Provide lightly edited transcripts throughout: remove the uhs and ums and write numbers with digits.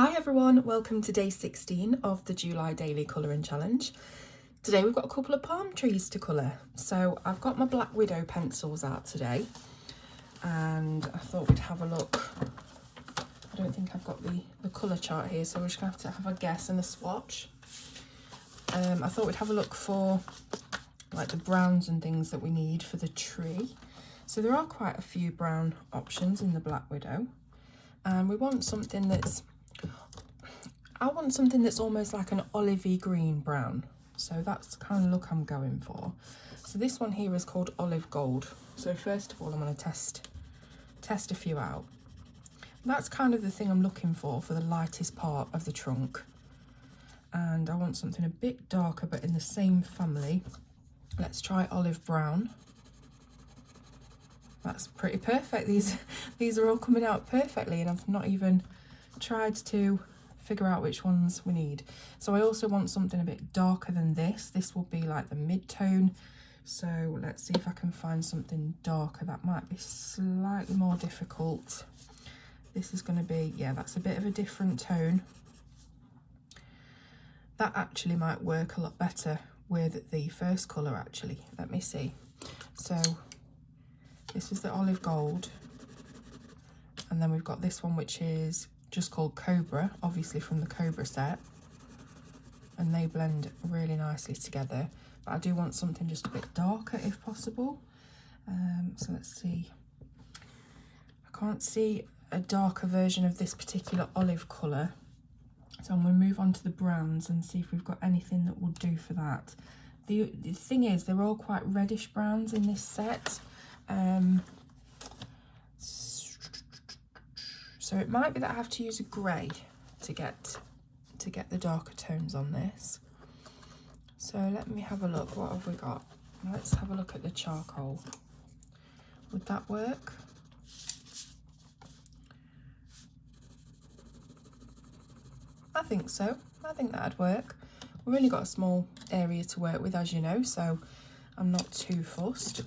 Hi everyone, welcome to day 16 of the July Daily Colouring Challenge. Today we've got a couple of palm trees to colour. So I've got my Black Widow pencils out today and I thought we'd have a look. I don't think I've got the colour chart here, so we're just going to have a guess and a swatch. I thought we'd have a look for like the browns and things that we need for the tree. So there are quite a few brown options in the Black Widow, and we want something that's almost like an olivey green brown. So that's the kind of look I'm going for. So this one here is called Olive Gold. So first of all, I'm going to test a few out. That's kind of the thing I'm looking for the lightest part of the trunk. And I want something a bit darker, but in the same family. Let's try Olive Brown. That's pretty perfect. These are all coming out perfectly, and I've not even tried to figure out which ones we need. So I also want something a bit darker than this. This will be like the mid-tone. So let's see if I can find something darker. That might be slightly more difficult. This is going to be, yeah, that's a bit of a different tone. That actually might work a lot better with the first colour actually. Let me see. So this is the Olive Gold. And then we've got this one, which is just called Cobra, obviously from the Cobra set. And they blend really nicely together. But I do want something just a bit darker if possible. So let's see. I can't see a darker version of this particular olive colour. So I'm going to move on to the browns and see if we've got anything that will do for that. The thing is, they're all quite reddish browns in this set. So it might be that I have to use a grey to get the darker tones on this. So let me have a look. What have we got? Let's have a look at the charcoal. Would that work? I think so. I think that'd work. We've only got a small area to work with, as you know, so I'm not too fussed.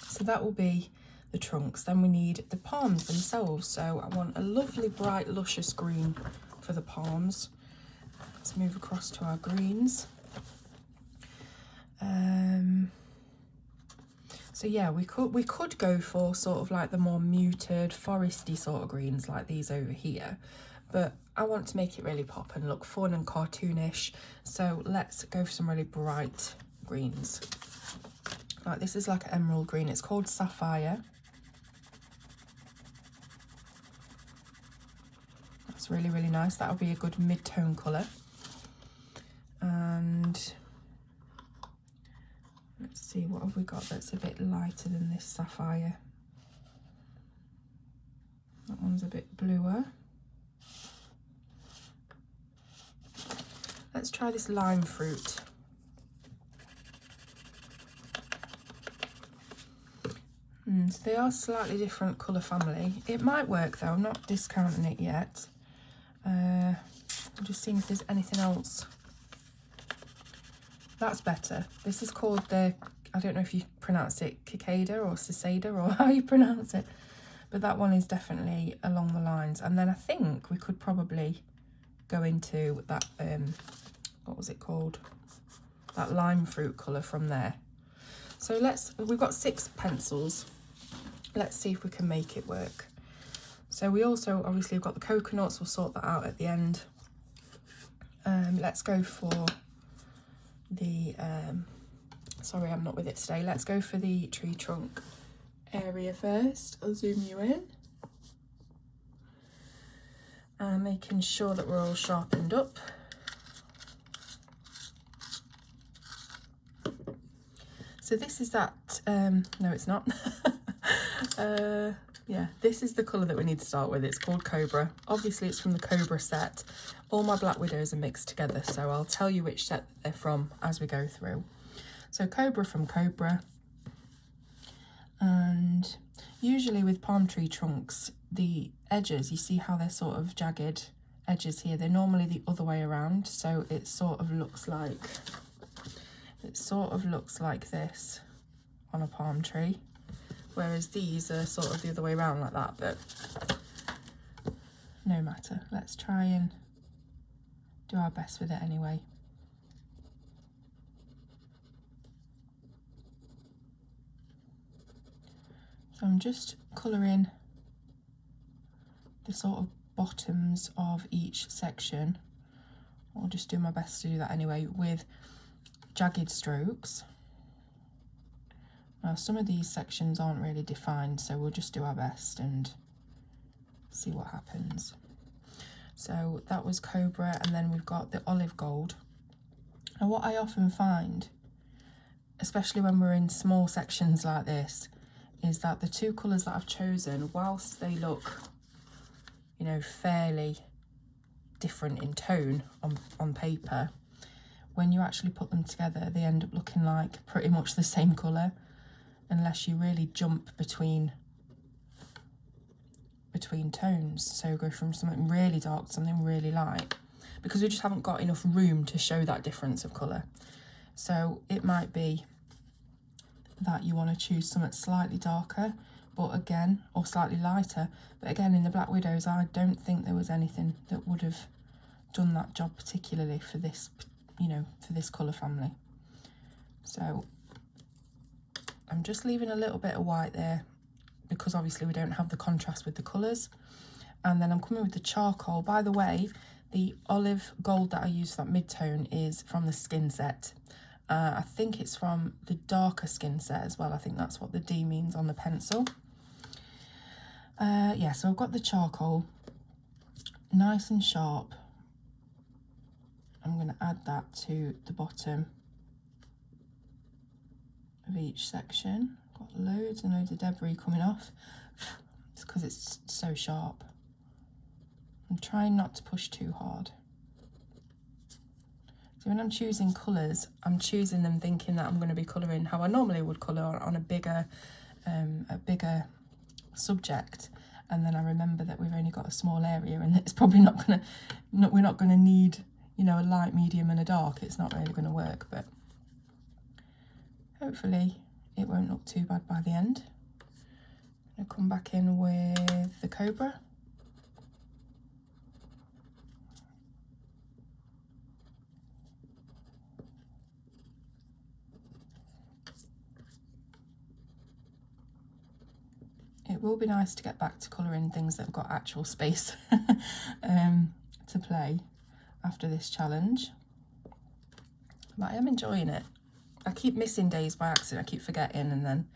So that will be the trunks. Then we need the palms themselves. So I want a lovely bright luscious green for the palms. Let's move across to our greens. So yeah, we could go for sort of like the more muted foresty sort of greens like these over here, but I want to make it really pop and look fun and cartoonish. So let's go for some really bright greens. Like this is like an emerald green. It's called Sapphire. That's really, really nice. That'll be a good mid-tone colour. And let's see, what have we got that's a bit lighter than this Sapphire? That one's a bit bluer. Let's try this Lime Fruit. So they are slightly different colour family. It might work though, I'm not discounting it yet. I'm just seeing if there's anything else. That's better. This is called the, I don't know if you pronounce it cicada or cicada or how you pronounce it, but that one is definitely along the lines. And then I think we could probably go into that, what was it called? That Lime Fruit colour from there. So we've got 6 pencils. Let's see if we can make it work. So we also obviously have got the coconuts. We'll sort that out at the end. Let's go for the, sorry, I'm not with it today. Let's go for the tree trunk area first. I'll zoom you in. And making sure that we're all sharpened up. So this is that, no it's not. Yeah, this is the colour that we need to start with. It's called Cobra. Obviously it's from the Cobra set. All my Black Widows are mixed together, so I'll tell you which set they're from as we go through. So Cobra from Cobra. And usually with palm tree trunks, the edges, you see how they're sort of jagged edges here, they're normally the other way around, so it sort of looks like this on a palm tree, whereas these are sort of the other way around like that, but no matter. Let's try and do our best with it anyway. So I'm just colouring the sort of bottoms of each section. I'll just do my best to do that anyway with jagged strokes. Now some of these sections aren't really defined, so we'll just do our best and see what happens. So that was Cobra, and then we've got the olive gold. And what I often find, especially when we're in small sections like this, is that the two colours that I've chosen, whilst they look, you know, fairly different in tone on paper, when you actually put them together, they end up looking like pretty much the same colour, unless you really jump between tones. So go from something really dark to something really light, because we just haven't got enough room to show that difference of colour. So it might be that you want to choose something slightly darker, but again, or slightly lighter, but again, in the Black Widows, I don't think there was anything that would have done that job particularly for this, you know, for this colour family. So I'm just leaving a little bit of white there, because obviously we don't have the contrast with the colours. And then I'm coming with the charcoal. By the way, the olive gold that I use for that mid-tone is from the skin set. I think it's from the darker skin set as well. I think that's what the D means on the pencil. Yeah, so I've got the charcoal, nice and sharp. I'm going to add that to the bottom of each section. Got loads and loads of debris coming off. It's because it's so sharp. I'm trying not to push too hard. So when I'm choosing colours, I'm choosing them thinking that I'm going to be colouring how I normally would colour on a bigger subject, and then I remember that we've only got a small area, and it's probably we're not going to need, you know, a light, medium and a dark. It's not really going to work, but hopefully it won't look too bad by the end. I'm going to come back in with the Cobra. It will be nice to get back to colouring things that have got actual space to play after this challenge. But I am enjoying it. I keep missing days by accident, I keep forgetting, and then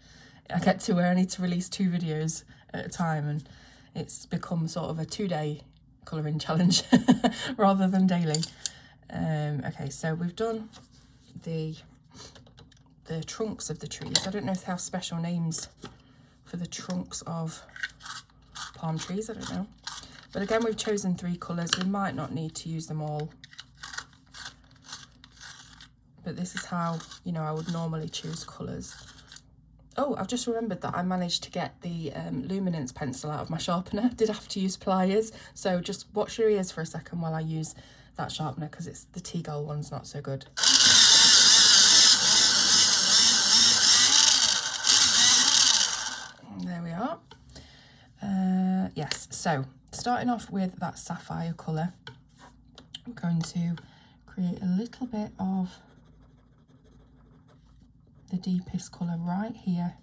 I get to where I need to release 2 videos at a time, and it's become sort of a 2-day colouring challenge rather than daily. Okay, so we've done the trunks of the trees. I don't know if they have special names for the trunks of palm trees, I don't know. But again, we've chosen 3 colours. We might not need to use them all. But this is how, you know, I would normally choose colours. Oh, I've just remembered that I managed to get the luminance pencil out of my sharpener. Did have to use pliers. So just watch your ears for a second while I use that sharpener, because it's the T-Gull one's not so good. There we are. Yes, so starting off with that sapphire colour, we're going to create a little bit of the deepest colour right here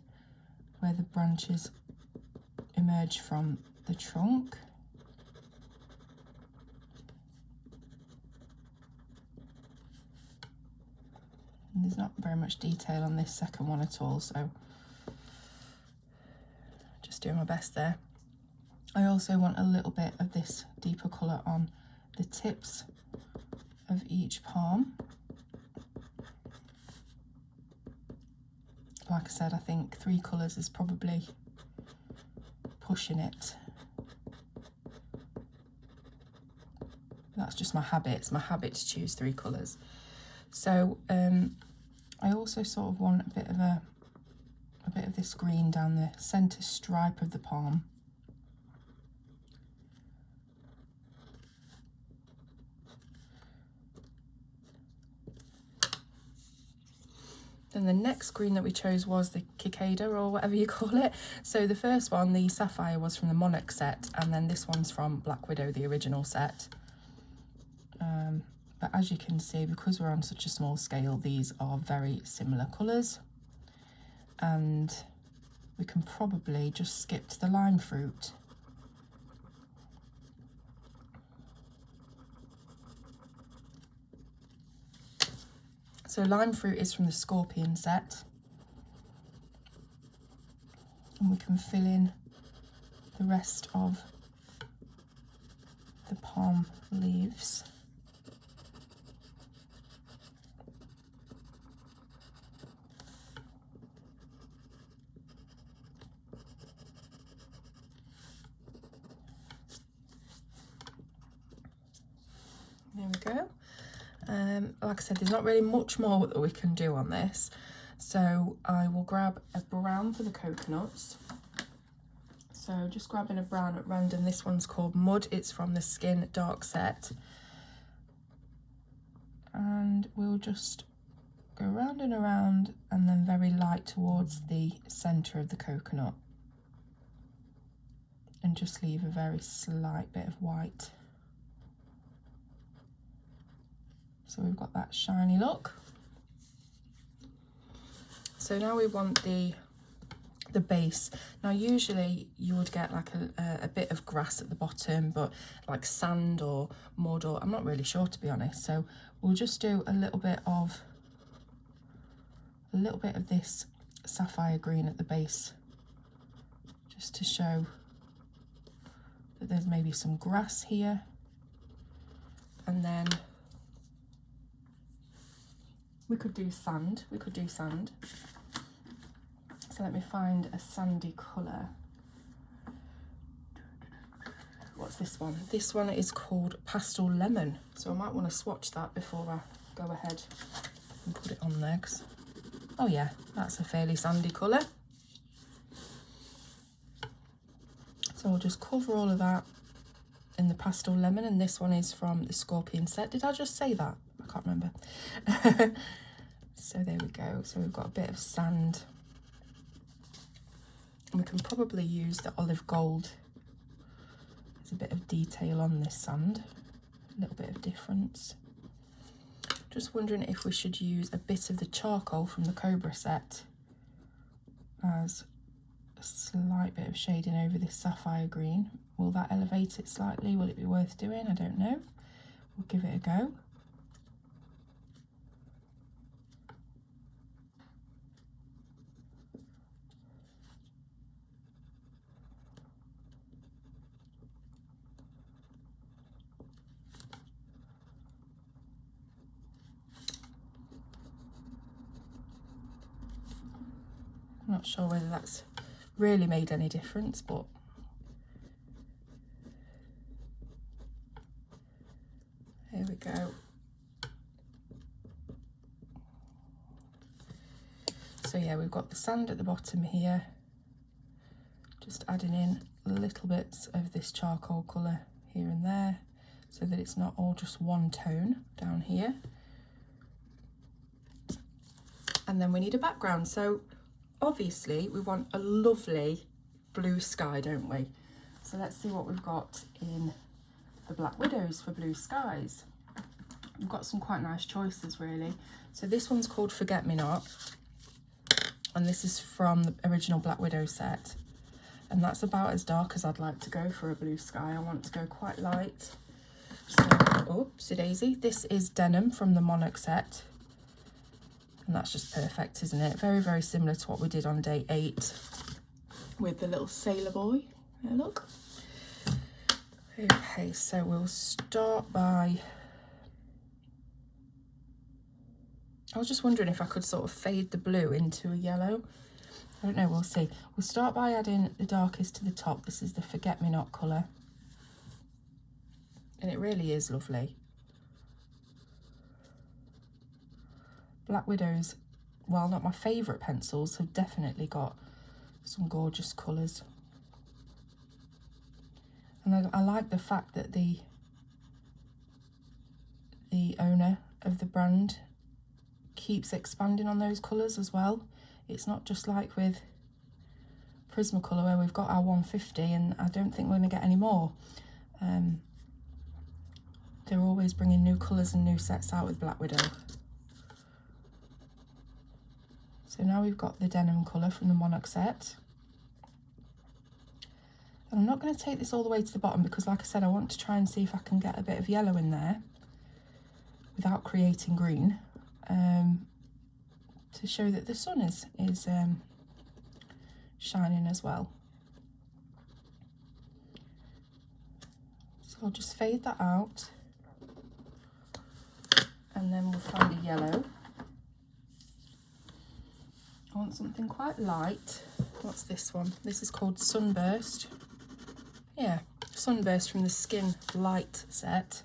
where the branches emerge from the trunk. And there's not very much detail on this second one at all, so just doing my best there. I also want a little bit of this deeper colour on the tips of each palm. Like I said, I think 3 colours is probably pushing it. That's just my habit. It's my habit to choose 3 colours. So I also sort of want a bit of this green down the centre stripe of the palm. Then the next green that we chose was the Cicada, or whatever you call it. So the first one, the Sapphire, was from the Monarch set, and then this one's from Black Widow, the original set. But as you can see, because we're on such a small scale, these are very similar colours. And we can probably just skip to the lime fruit. So lime fruit is from the Scorpion set. And we can fill in the rest of the palm leaves. There we go. Like I said, there's not really much more that we can do on this. So I will grab a brown for the coconuts. So just grabbing a brown at random. This one's called Mud. It's from the Skin Dark set. And we'll just go round and around, and then very light towards the centre of the coconut. And just leave a very slight bit of white. So we've got that shiny look. So now we want the base. Now usually you would get like a bit of grass at the bottom, but like sand or mud, or I'm not really sure, to be honest. So we'll just do a little bit of this sapphire green at the base, just to show that there's maybe some grass here. And then we could do sand. So let me find a sandy colour. What's this one? This one is called Pastel Lemon. So I might want to swatch that before I go ahead and put it on there. Oh yeah, that's a fairly sandy colour. So I'll just cover all of that in the Pastel Lemon, and this one is from the Scorpion set. Did I just say that? I can't remember. So there we go. So we've got a bit of sand. And we can probably use the olive gold. There's a bit of detail on this sand, a little bit of difference. Just wondering if we should use a bit of the charcoal from the Cobra set as a slight bit of shading over this sapphire green. Will that elevate it slightly? Will it be worth doing? I don't know. We'll give it a go. I'm not sure whether that's really made any difference, but there we go. So yeah, we've got the sand at the bottom here, just adding in little bits of this charcoal colour here and there, so that it's not all just one tone down here. And then we need a background. So obviously we want a lovely blue sky, don't we? So let's see what we've got in the Black Widows for blue skies. We've got some quite nice choices, really. So this one's called Forget Me Not, and this is from the original Black Widow set. And that's about as dark as I'd like to go for a blue sky. I want to go quite light. So, oopsie daisy. This is Denim from the Monarch set. And that's just perfect, isn't it? Very, very similar to what we did on day 8 with the little sailor boy. There, look. Okay, so we'll start by... I was just wondering if I could sort of fade the blue into a yellow. I don't know, we'll see. We'll start by adding the darkest to the top. This is the Forget Me Not colour. And it really is lovely. Black Widows, while not my favourite pencils, have definitely got some gorgeous colours. And I like the fact that the owner of the brand keeps expanding on those colours as well. It's not just like with Prismacolor where we've got our 150 and I don't think we're going to get any more. They're always bringing new colours and new sets out with Black Widow. So now we've got the denim colour from the Monarch set. And I'm not going to take this all the way to the bottom because, like I said, I want to try and see if I can get a bit of yellow in there without creating green, to show that the sun is shining as well. So I'll just fade that out, and then we'll find a yellow. I want something quite light. What's this one? This is called Sunburst. Yeah, Sunburst from the Skin Light set.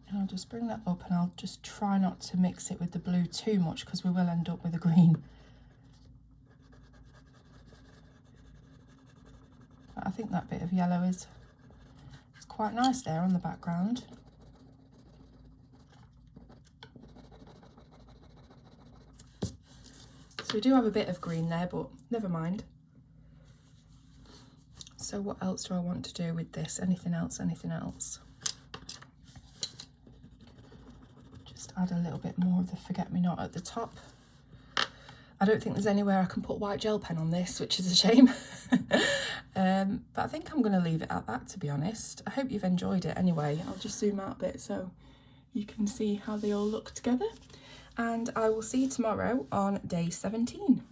And I'll just bring that up, and I'll just try not to mix it with the blue too much because we will end up with a green. But I think that bit of yellow is quite nice there on the background. So we do have a bit of green there, but never mind. So what else do I want to do with this? Anything else? Anything else? Just add a little bit more of the forget-me-not at the top. I don't think there's anywhere I can put white gel pen on this, which is a shame. But I think I'm going to leave it at that, to be honest. I hope you've enjoyed it anyway. I'll just zoom out a bit so you can see how they all look together. And I will see you tomorrow on day 17.